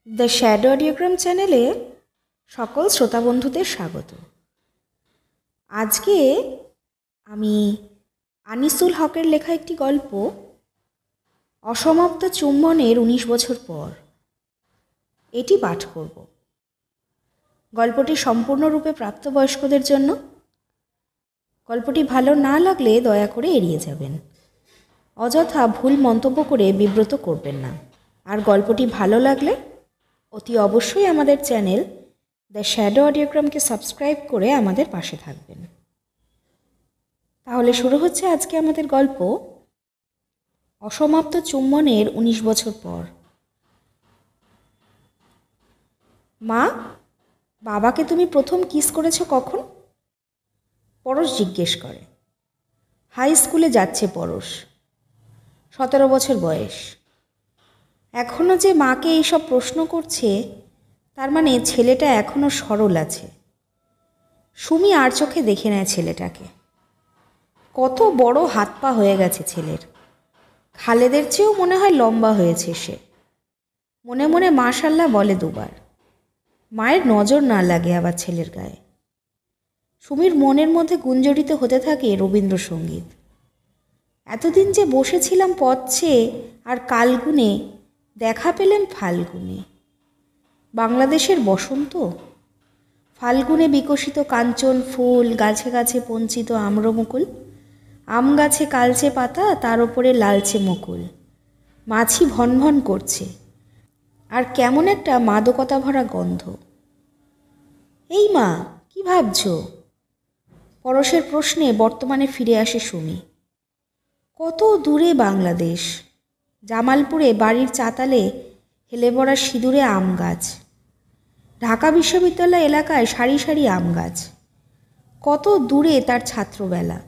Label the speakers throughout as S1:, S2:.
S1: The shadow অডিওগ্রাম চ্যানেলে সকল শ্রোতা বন্ধুদের স্বাগত। আজকে আমি আনিসুল হকের লেখা একটি গল্প অসমাপ্ত চুম্বনের ১৯ বছর পর এটি পাঠ করব। গল্পটি সম্পূর্ণরূপে প্রাপ্তবয়স্কদের জন্য। গল্পটি ভালো না লাগলে দয়া করে এড়িয়ে যাবেন। অযথা ভুল মন্তব্য করে বিব্রত করবেন না। আর গল্পটি ভালো লাগলে অতি অবশ্যই আমাদের চ্যানেল দ্য শ্যাডো অডিওগ্রামকে সাবস্ক্রাইব করে আমাদের পাশে থাকবেন। তাহলে শুরু হচ্ছে আজকে আমাদের গল্প অসমাপ্ত চুম্বনের ১৯ বছর পর। মা, বাবাকে তুমি প্রথম কিস করেছো কখন? পরশ জিজ্ঞেস করে। হাই স্কুলে যাচ্ছে পরশ, ১৭ বছর বয়স। এখনও যে মাকে এইসব প্রশ্ন করছে, তার মানে ছেলেটা এখনও সরল আছে। সুমি আর চোখে দেখে নেয় ছেলেটাকে। কত বড় হাত পা হয়ে গেছে ছেলের। খালেদের চেয়েও মনে হয় লম্বা হয়েছে সে। মনে মনে মাশাল্লাহ বলে দুবার। মায়ের নজর না লাগে আবার ছেলের গায়ে। সুমির মনের মধ্যে গুঞ্জরিত হতে থাকে রবীন্দ্রসঙ্গীত। এতদিন যে বসেছিলাম পথ চেয়ে আর কালগুনে, দেখা পেলেন ফাল্গুনে। বাংলাদেশের বসন্ত, ফাল্গুনে বিকশিত কাঞ্চন ফুল, গাছে গাছে পঞ্চিত আম্রমুকুল, আম গাছে কালচে পাতা, তার ওপরে লালচে মুকুল। মাছি ভনভন করছে, আর কেমন একটা মাদকতা ভরা গন্ধ। এই মা, কি ভাবছ? পরশের প্রশ্নে বর্তমানে ফিরে আসে সুমি। কত দূরে বাংলাদেশ। জামালপুরে বাড়ির চাতালে হেলে পড়া সিঁদুরে আম গাছ। ঢাকা বিশ্ববিদ্যালয় এলাকায় সারি সারি আম গাছ। কত দূরে তার ছাত্রবেলা।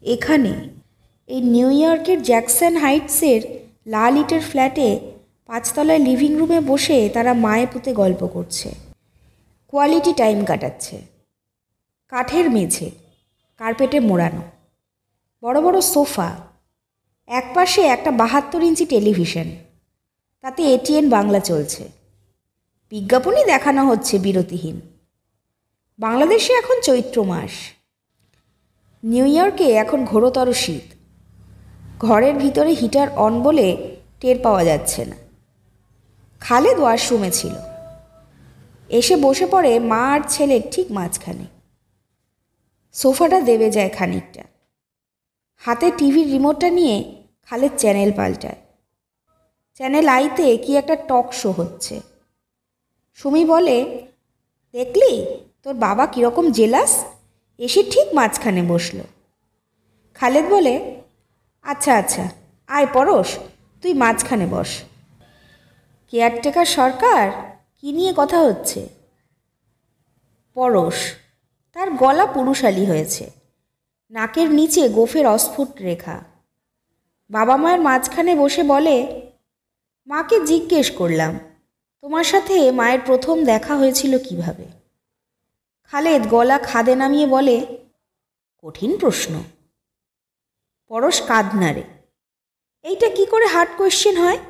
S1: এখানে এই নিউ ইয়র্কের জ্যাকসন হাইটসের লাল ইটের ফ্ল্যাটে ৫ তলায় লিভিং রুমে বসে তারা মায়ে পুতে গল্প করছে, কোয়ালিটি টাইম কাটাচ্ছে। কাঠের মেঝে, কার্পেটে মোড়ানো, বড় বড় সোফা, একপাশে একটা ৭২ ইঞ্চি টেলিভিশন, তাতে এটিএন বাংলা চলছে। বিজ্ঞাপনই দেখানো হচ্ছে বিরতিহীন। বাংলাদেশে এখন চৈত্র মাস। নিউ ইয়র্কে এখন ঘোরতর শীত। ঘরের ভিতরে হিটার অন বলে টের পাওয়া যাচ্ছে না। খালেদ ওয়াশরুমে ছিল। এসে বসে পড়ে মা আর ছেলের ঠিক মাঝখানে। সোফাটা দেবে যায় খানিকটা। হাতে টিভির রিমোটটা নিয়ে খালেদ চ্যানেল পাল্টায়। চ্যানেল আইতে কি একটা টক শো হচ্ছে। সুমি বলে, দেখলি তোর বাবা কীরকম জেলাস, এসে ঠিক মাঝখানে বসল। খালেদ বলে, আচ্ছা আচ্ছা, আয় পরশ, তুই মাঝখানে বস। কেয়ারটেকার সরকার, কী নিয়ে কথা হচ্ছে? পরশ, তার গলা পুরুষালী হয়েছে, নাকের নিচে গোফের অস্ফুট রেখা। বাবা মায়ের মাঝখানে বসে বলে, মাকে জিজ্ঞেস করলাম, তোমার সাথে মায়ের প্রথম দেখা হয়েছিল কিভাবে? খালেদ গলা খাদে নামিয়ে বলে, কঠিন প্রশ্ন। পরশ কাঁধ নাড়ে। এইটা কি করে হার্ড কোয়েশ্চেন হয়?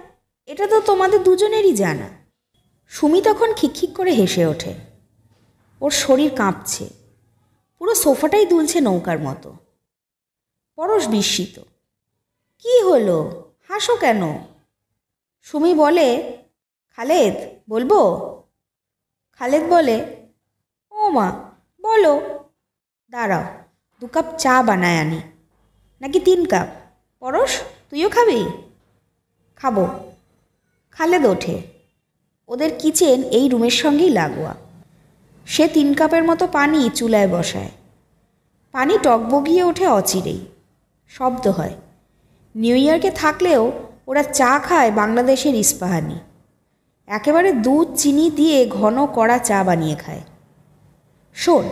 S1: এটা তো তোমাদের দুজনেরই জানা। সুমি তখন খিকখিক করে হেসে ওঠে। ওর শরীর কাঁপছে, পুরো সোফাটাই দুলছে নৌকার মতো। পরশ বিস্মিত। কি হলো, হাসো কেন? সুমি বলে, খালেদ বলবো? খালেদ বলে, ও মা বলো। দাঁড়াও, ২ কাপ চা বানায় আনি। নাকি ৩ কাপ? পরশ, তুইও খাবি? খাবো। খালেদ ওঠে। ওদের কিচেন এই রুমের সঙ্গেই লাগোয়া। সে ৩ কাপের মতো পানি চুলায় বসায়। পানি টকবগিয়ে ওঠে অচিরেই। শব্দ হয়। নিউ ইয়র্কে থাকলেও ওরা চা খায় বাংলাদেশের ইস্পাহানি। একেবারে দুধ চিনি দিয়ে ঘন কড়া চা বানিয়ে খায়। শোন,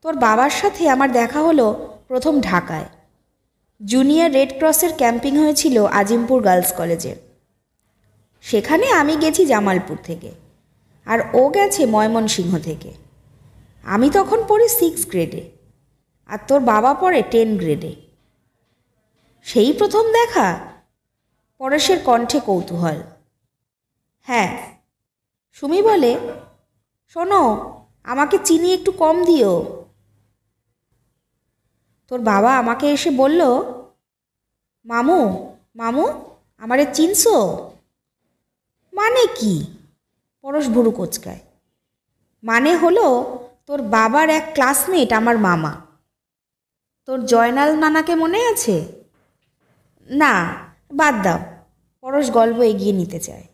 S1: তোর বাবার সাথে আমার দেখা হলো প্রথম ঢাকায়। জুনিয়র রেড ক্রসের ক্যাম্পিং হয়েছিল আজিমপুর গার্লস কলেজে। সেখানে আমি গেছি জামালপুর থেকে, আর ও গেছে ময়মনসিংহ থেকে। আমি তখন পড়ি 6 গ্রেডে, আর তোর বাবা পড়ে 10 গ্রেডে। সেই প্রথম দেখা? পরেশের কণ্ঠে কৌতূহল। হ্যাঁ, সুমি বলে, শোনো, আমাকে চিনি একটু কম দিও। তোর বাবা আমাকে এসে বলল, মামু মামু আমারে চিনছো? মানে কি? পরশ ভুরু কোচকায়। মানে হলো, তোর বাবার এক ক্লাসমেট আমার মামা। তোর জয়নাল নানাকে মনে আছে? না, বাদ দাও। পরশ গল্প এগিয়ে নিতে চায়।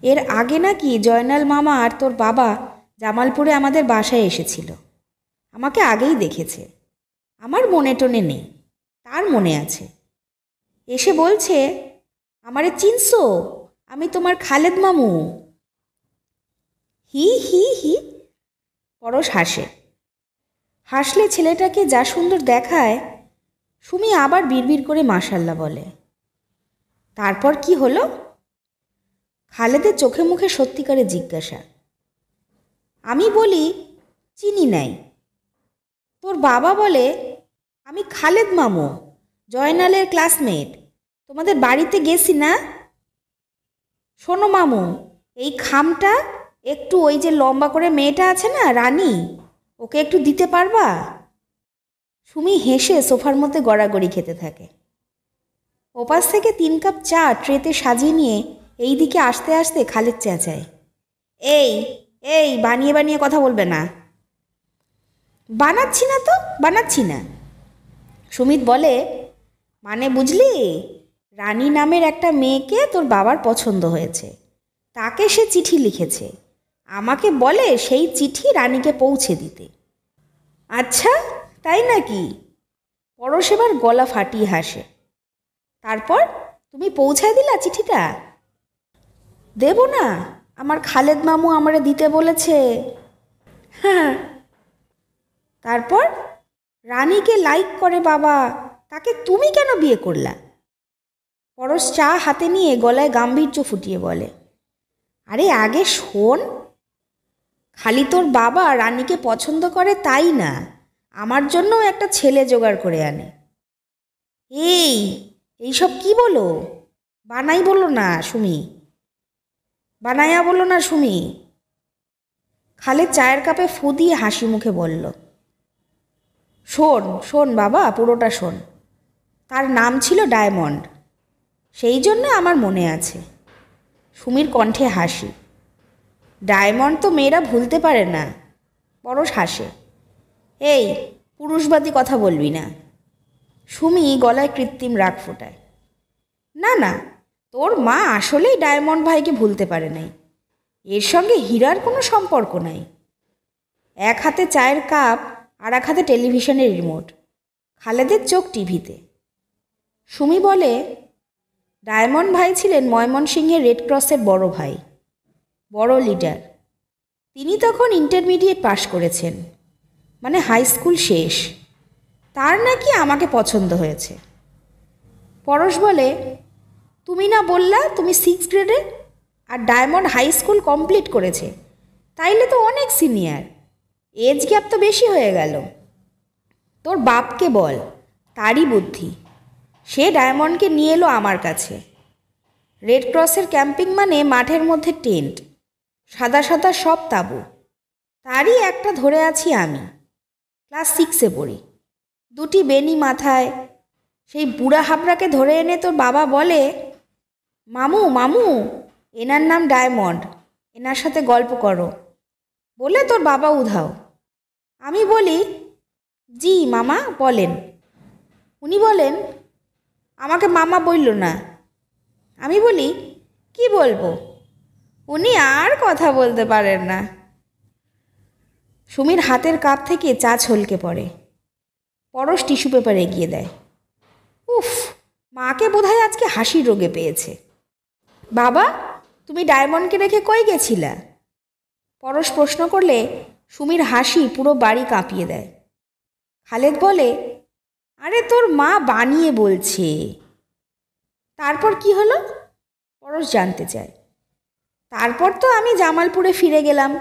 S1: এর আগে নাকি জয়নাল মামা আর তোর বাবা জামালপুরে আমাদের বাসায় এসেছিল। আমাকে আগেই দেখেছে। আমার মনে টনে নেই, তার মনে আছে। এসে বলছে, আমারে চিনছো? আমি তোমার খালেদ মামু। হি হি হি। পরশ হাসে। হাসলে ছেলেটাকে যা সুন্দর দেখায়। সুমি আবার বিড়বিড় করে মাশাল্লাহ বলে। তারপর কি হলো? খালেদের চোখে মুখে সত্যিকারে জিজ্ঞাসা। আমি বলি, চিনি নাই। তোর বাবা বলে, আমি খালেদ মামু, জয়নালের ক্লাসমেট। তোমাদের বাড়িতে গেছি না? শোনো মামু, এই খামটা একটু ওই যে লম্বা করে মেয়েটা আছে না, রানী, ওকে একটু দিতে পারবা? সুমি হেসে সোফার মধ্যে গড়াগড়ি খেতে থাকে। ওপাশ থেকে 3 কাপ চা ট্রেতে সাজিয়ে নিয়ে এই দিকে আসতে আসতে খালেদ চেঁচায়, এই এই বানিয়ে বানিয়ে কথা বলবে না। বানাচ্ছি না তো, বানাচ্ছি না। সুমিত বলে, মানে বুঝলি, রানী নামের একটা মেয়েকে তোর বাবার পছন্দ হয়েছে। তাকে সে চিঠি লিখেছে। আমাকে বলে সেই চিঠি রানীকে পৌঁছে দিতে। আচ্ছা, তাই নাকি? পরশ এবার গলা ফাটিয়ে হাসে। তারপর তুমি পৌঁছায় দিলা চিঠিটা? দেব না, আমার খালেদ মামু আমারে দিতে বলেছে। হ্যাঁ। তারপর রানীকে লাইক করে বাবা, তাকে তুমি কেন বিয়ে করলা? পরশ চা হাতে নিয়ে গলায় গাম্ভীর্য ফুটিয়ে বলে, আরে আগে শোন। খালি তোর বাবা রানীকে পছন্দ করে তাই না, আমার জন্যও একটা ছেলে জোগাড় করে আনে। এইসব কি বলো? বানাই বলো না সুমি, বানাইয়া বলো না সুমি। খালেদ চায়ের কাপে ফু দিয়ে হাসি মুখে বলল, শোন শোন বাবা, পুরোটা শোন। তার নাম ছিল ডায়মন্ড, সেই জন্য আমার মনে আছে। সুমির কণ্ঠে হাসি। ডায়মন্ড তো মেয়েরা ভুলতে পারে না। পরশ হাসে। এই পুরুষবাদী কথা বলবি না। সুমি গলায় কৃত্রিম রাগ ফোটায়। না না, তোর মা আসলেই ডায়মন্ড ভাইকে ভুলতে পারে নাই। এর সঙ্গে হীরার কোনো সম্পর্ক নাই। এক হাতে চায়ের কাপ আর এক হাতে টেলিভিশনের রিমোট। খালেদের চোখ টিভিতে। সুমি বলে, ডায়মন্ড ভাই ছিলেন ময়মনসিংহের রেড ক্রসের বড় ভাই, বড় লিডার। তিনি তখন ইন্টারমিডিয়েট পাশ করেছেন, মানে হাই স্কুল শেষ। তার নাকি আমাকে পছন্দ হয়েছে। পরশ বলে, তুমি না বললা তুমি 6 গ্রেডে, আর ডায়মন্ড হাই স্কুল কমপ্লিট করেছে, তাইলে তো অনেক সিনিয়র। এজ গ্যাপ তো বেশি হয়ে গেল। তোর বাপকে বল, তারই বুদ্ধি। সে ডায়মন্ডকে নিয়ে এলো আমার কাছে। রেড ক্রসের ক্যাম্পিং মানে মাঠের মধ্যে টেন্ট, সাদা সাদা সব তাঁবু। তারই একটা ধরে আছি আমি। ক্লাস 6-এ পড়ি, 2টি বেনি মাথায়। সেই বুড়া হাবড়াকে ধরে এনে তোর বাবা বলে, মামু মামু, এনার নাম ডায়মন্ড, এনার সাথে গল্প করো, বলে তোর বাবা উধাও। আমি বলি, জি মামা বলেন। উনি বলেন, আমাকে মামা বলল না। আমি বলি, কি বলবো? উনি আর কথা বলতে পারেন না। সুমির হাতের কাপ থেকে চা ছলকে পড়ে। পরশ টিস্যু পেপার এগিয়ে দেয়। উফ, মাকে বোধহয় আজকে হাসির রোগে পেয়েছে। বাবা, তুমি ডায়মন্ডকে রেখে কই গেছিলা? পরশ প্রশ্ন করলে সুমির হাসি পুরো বাড়ি কাঁপিয়ে দেয়। খালেদ বলে, আরে তোর মা বানিয়ে বলছে। তারপর কি হলো? পরশ জানতে চায়। তারপর তো আমি জামালপুরে ফিরে গেলাম।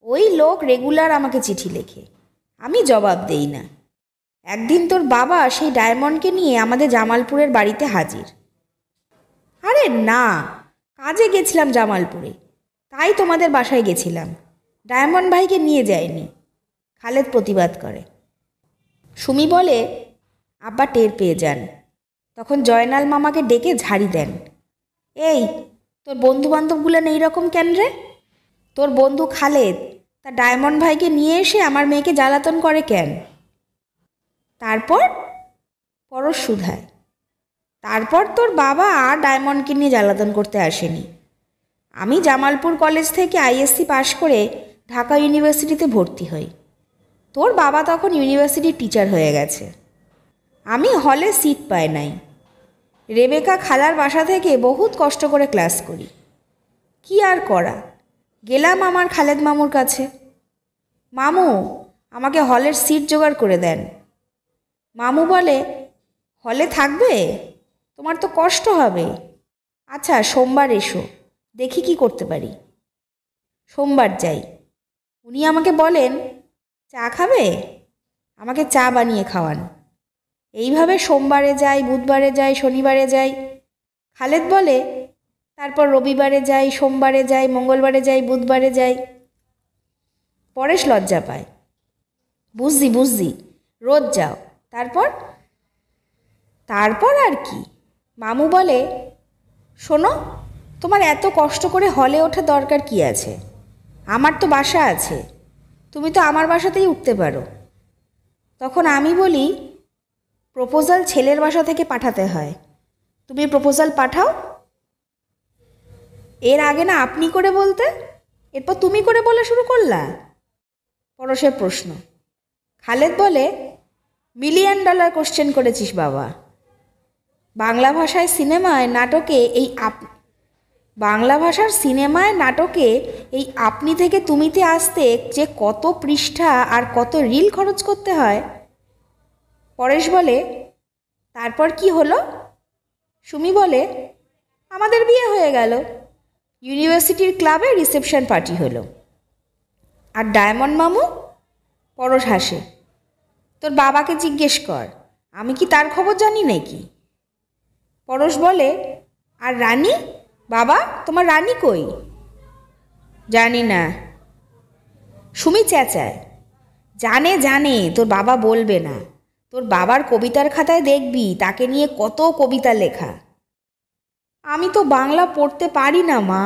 S1: ওই লোক রেগুলার আমাকে চিঠি লেখে, আমি জবাব দেই না। একদিন তোর বাবা সেই ডায়মন্ডকে নিয়ে আমাদের জামালপুরের বাড়িতে হাজির। আরে না, কাজে গেছিলাম জামালপুরে, তাই তোমাদের বাসায় গেছিলাম, ডায়মন্ড ভাইকে নিয়ে যায়নি। খালেদ প্রতিবাদ করে। সুমি বলে, আব্বা টের পেয়ে যান। তখন জয়নাল মামাকে ডেকে ঝাড়ি দেন। এই, তোর বন্ধুবান্ধবগুলো এই রকম কেন রে? তোর বন্ধু খালেদ তার ডায়মন্ড ভাইকে নিয়ে এসে আমার মেয়েকে জ্বালাতন করে কেন? তারপর পরশ শুধায়, তারপর তোর বাবা আর ডায়মন্ডকে নিয়ে জ্বালাতন করতে আসেনি। আমি জামালপুর কলেজ থেকে আইএসসি পাশ করে ঢাকা ইউনিভার্সিটিতে ভর্তি হই। তোর বাবা তখন ইউনিভার্সিটির টিচার হয়ে গেছে। আমি হলে সিট পাই নাই। রেবেকা খালার বাসা থেকে বহুত কষ্ট করে ক্লাস করি। কি আর করা, গেলাম আমার খালেদ মামুর কাছে। মামু, আমাকে হলের সিট জোগাড় করে দেন। মামু বলে, হলে থাকবে? তোমার তো কষ্ট হবে। আচ্ছা, সোমবার এসো, দেখি কি করতে পারি। সোমবার যাই। উনি আমাকে বলেন, চা খাবে? আমাকে চা বানিয়ে খাওয়ান। এইভাবে সোমবারে যাই, বুধবারে যাই, শনিবারে যাই। খালেদ বলে, তারপর রবিবারে যাই, সোমবারে যাই, মঙ্গলবারে যাই, বুধবারে যাই। পরেশ লজ্জা পায়। বুঝছি, রোজ যাও। তারপর? তারপর আর কি? মামু বলে, শোনো, তোমার এত কষ্ট করে হলে ওঠার দরকার কি আছে? আমার তো বাসা আছে, তুমি তো আমার বাসাতেই উঠতে পারো। তখন আমি বলি, প্রপোজাল ছেলের বাসা থেকে পাঠাতে হয়, তুমি প্রপোজাল পাঠাও। এর আগে না আপনি করে বলতে, এরপর তুমি করে বলা শুরু করলা? পরশের প্রশ্ন। খালেদ বলে, $1,000,000 কোশ্চেন করেছিস বাবা। বাংলা ভাষার সিনেমায় নাটকে এই আপনি থেকে তুমিতে আসতে যে কত পৃষ্ঠা আর কত রিল খরচ করতে হয়। পরেশ বলে, তারপর কি হলো? সুমি বলে, আমাদের বিয়ে হয়ে গেল। ইউনিভার্সিটির ক্লাবে রিসেপশন পার্টি হলো। আর ডায়মন্ড মামু? পরশ হাসে। তোর বাবাকে জিজ্ঞেস কর, আমি কি তার খবর জানি নাকি? পরশ বলে, আর রানী? বাবা, তোমার রানী কই? জানি না। সুমি চেঁচায়, জানে, তোর বাবা বলবে না। তোর বাবার কবিতার খাতায় দেখবি তাকে নিয়ে কত কবিতা লেখা। আমি তো বাংলা পড়তে পারি না মা।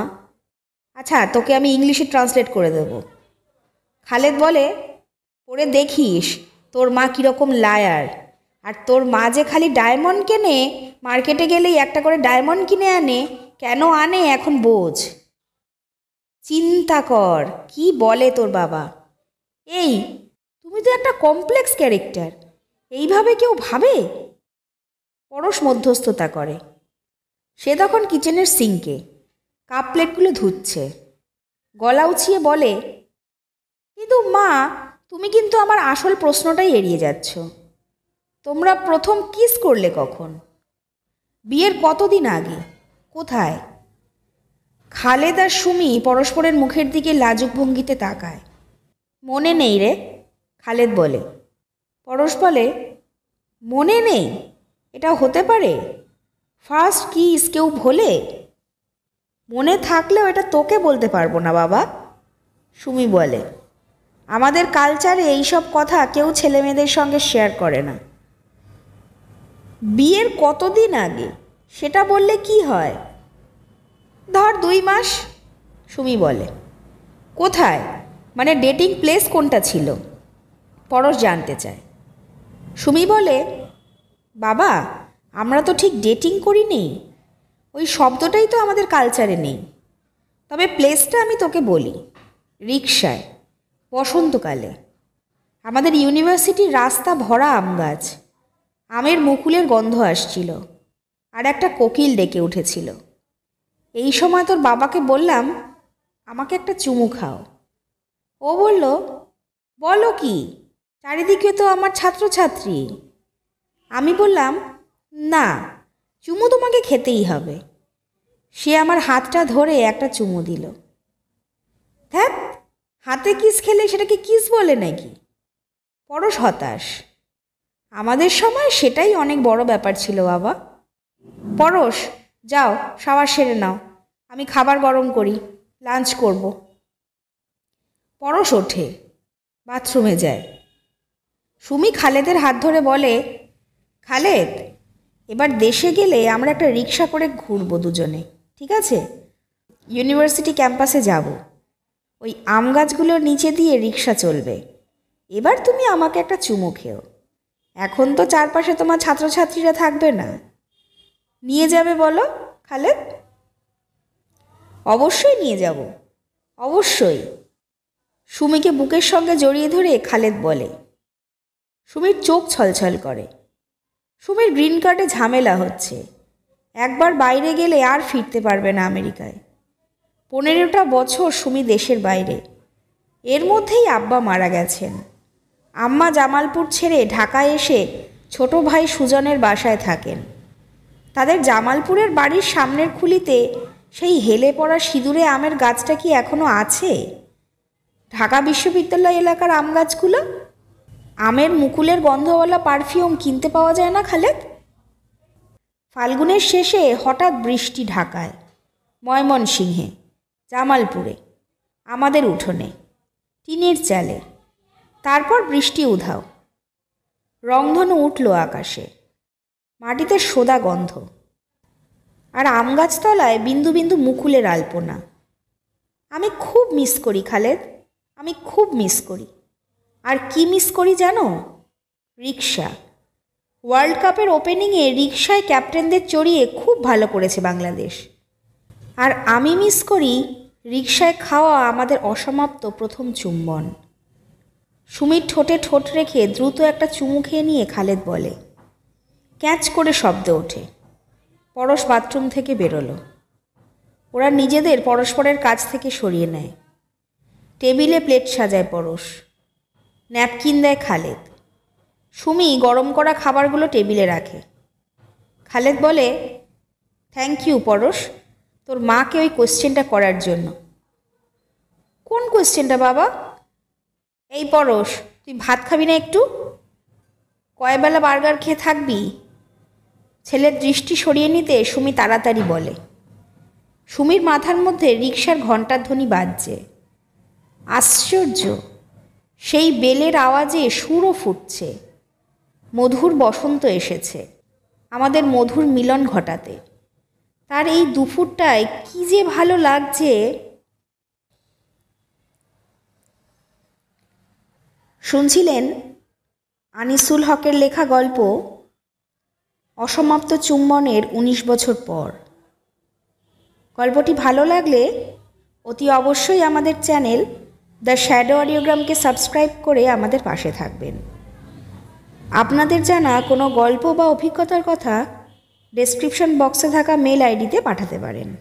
S1: আচ্ছা, তোকে আমি ইংলিশে ট্রান্সলেট করে দেব। খালেদ বলে, পড়ে দেখিস তোর মা কীরকম লায়ার। আর তোর মা যে খালি ডায়মন্ড কেনে, মার্কেটে গেলেই একটা করে ডায়মন্ড কিনে আনে। কেন আনে এখন বোঝ। চিন্তা কর কি বলে তোর বাবা। এই, তুমি তো একটা কমপ্লেক্স ক্যারেক্টার, এইভাবে কেউ ভাবে? পরশ মধ্যস্থতা করে। সে তখন কিচেনের সিঙ্কে কাপ প্লেটগুলো ধুচ্ছে। গলা উঁচিয়ে বলে, কিন্তু মা, তুমি কিন্তু আমার আসল প্রশ্নটাই এড়িয়ে যাচ্ছ। তোমরা প্রথম কিস করলে কখন? বিয়ের কতদিন আগে? কোথায়? খালেদ আর সুমি পরস্পরের মুখের দিকে লাজুক ভঙ্গিতে তাকায়। মনে নেই রে, খালেদ বলে। পরশ বলে, মনে নেই? এটা হতে পারে? ফার্স্ট কিস কেউ ভোলে? মনে থাকলেও এটা তোকে বলতে পারবো না বাবা। সুমি বলে, আমাদের কালচারে এইসব কথা কেউ ছেলেমেয়েদের সঙ্গে শেয়ার করে না। বিয়ের কতদিন আগে সেটা বললে কি হয়? ধর 2 মাস। সুমি বলে, কোথায়? মানে ডেটিং প্লেস কোনটা ছিল? পরশ জানতে চায়। সুমি বলে, বাবা, আমরা তো ঠিক ডেটিং করিনি, ওই শব্দটাই তো আমাদের কালচারে নেই। তবে প্লেসটা আমি তোকে বলি, রিকশায়, বসন্তকালে। আমাদের ইউনিভার্সিটির রাস্তা ভরা আম গাছ, আমের মুকুলের গন্ধ আসছিল, আর একটা কোকিল ডেকে উঠেছিল। এই সময় তোর বাবাকে বললাম, আমাকে একটা চুমু খাও। ও বলল, বলো কি, চারিদিকে তো আমার ছাত্রছাত্রী। আমি বললাম, না, চুমু তোমাকে খেতেই হবে। সে আমার হাতটা ধরে একটা চুমু দিল। ধ্যাৎ, হাতে কিস খেলে সেটাকে কিস বলে নাকি? পরশ হতাশ। আমাদের সময় সেটাই অনেক বড় ব্যাপার ছিল বাবা। পরশ, যাও শাওয়ার সেরে নাও, আমি খাবার গরম করি। লাঞ্চ করব। পরশ ওঠে, বাথরুমে যায়। সুমি খালেদের হাত ধরে বলে, খালেদ, এবার দেশে গেলে আমরা একটা রিক্সা করে ঘুরবো দুজনে, ঠিক আছে? ইউনিভার্সিটি ক্যাম্পাসে যাব। ওই আম গাছগুলোর নিচে দিয়ে রিক্সা চলবে। এবার তুমি আমাকে একটা চুমু খেও। এখন তো চারপাশে তোমার ছাত্রছাত্রীরা থাকবে না। নিয়ে যাবে বলো খালেদ? অবশ্যই নিয়ে যাব, অবশ্যই। সুমিকে বুকের সঙ্গে জড়িয়ে ধরে খালেদ বলে। সুমির চোখ ছলছল করে। সুমির গ্রিন কার্ডে ঝামেলা হচ্ছে। একবার বাইরে গেলে আর ফিরতে পারবে না আমেরিকায়। 15টা বছর সুমি দেশের বাইরে। এর মধ্যেই আব্বা মারা গেছেন। আম্মা জামালপুর ছেড়ে ঢাকায় এসে ছোট ভাই সুজনের বাসায় থাকেন। তাদের জামালপুরের বাড়ির সামনের খুলিতে সেই হেলে পড়া সিঁদুরে আমের গাছটা কি এখনও আছে? ঢাকা বিশ্ববিদ্যালয় এলাকার আম গাছগুলো? আমের মুকুলের গন্ধওয়ালা পারফিউম কিনতে পাওয়া যায় না খালেদ? ফাল্গুনের শেষে হঠাৎ বৃষ্টি ঢাকায়, ময়মনসিংহে, জামালপুরে, আমাদের উঠোনে, টিনের চালে। তারপর বৃষ্টি উধাও। রংধনু উঠল আকাশে। মাটিতে সোদা গন্ধ। আর আম গাছতলায় বিন্দু বিন্দু মুকুলের আলপনা। আমি খুব মিস করি খালেদ, আমি খুব মিস করি। আর কি মিস করি জানো? রিক্সা। ওয়ার্ল্ড কাপের ওপেনিংয়ে রিক্সায় ক্যাপ্টেনদের চড়িয়ে খুব ভালো করেছে বাংলাদেশ। আর আমি মিস করি রিক্সায় খাওয়া আমাদের অসমাপ্ত প্রথম চুম্বন। সুমির ঠোঁটে ঠোঁট রেখে দ্রুত একটা চুমু খেয়ে নিয়ে খালেদ বলে। ক্যাচ করে শব্দ ওঠে। পরশ বাথরুম থেকে বেরোলো। ওরা নিজেদের পরস্পরের কাছ থেকে সরিয়ে নেয়। টেবিলে প্লেট সাজায় পরশ। ন্যাপকিন দেয় খালেদ। সুমি গরম করা খাবারগুলো টেবিলে রাখে। খালেদ বলে, থ্যাংক ইউ পরশ, তোর মাকে ওই কোশ্চেনটা করার জন্য। কোন কোশ্চেনটা বাবা? এই পরশ, তুই ভাত খাবি না একটু? কয়বেলা বার্গার খেয়ে থাকবি? ছেলের দৃষ্টি সরিয়ে নিতে সুমি তাড়াতাড়ি বলে। সুমির মাথার মধ্যে রিকশার ঘণ্টার ধ্বনি বাজছে। আশ্চর্য, সেই বেলের আওয়াজে সুরও ফুটছে। মধুর বসন্ত এসেছে আমাদের মধুর মিলন ঘটাতে। তার এই দুপুরটায় কি যে ভালো লাগছে। শুনছিলেন আনিসুল হকের লেখা গল্প অসমাপ্ত চুম্বনের 19 বছর পর। গল্পটি ভালো লাগলে অতি অবশ্যই আমাদের চ্যানেল দ্য শ্যাডো অডিওগ্রামকে সাবস্ক্রাইব করে আমাদের পাশে থাকবেন। আপনাদের জানা কোনো গল্প বা অভিজ্ঞতার কথা ডেসক্রিপশন বক্সে থাকা মেল আইডিতে পাঠাতে পারেন।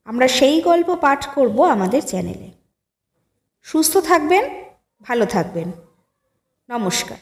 S1: আমরা সেই গল্প পাঠ করব আমাদের চ্যানেলে। সুস্থ থাকবেন, ভালো থাকবেন। নমস্কার।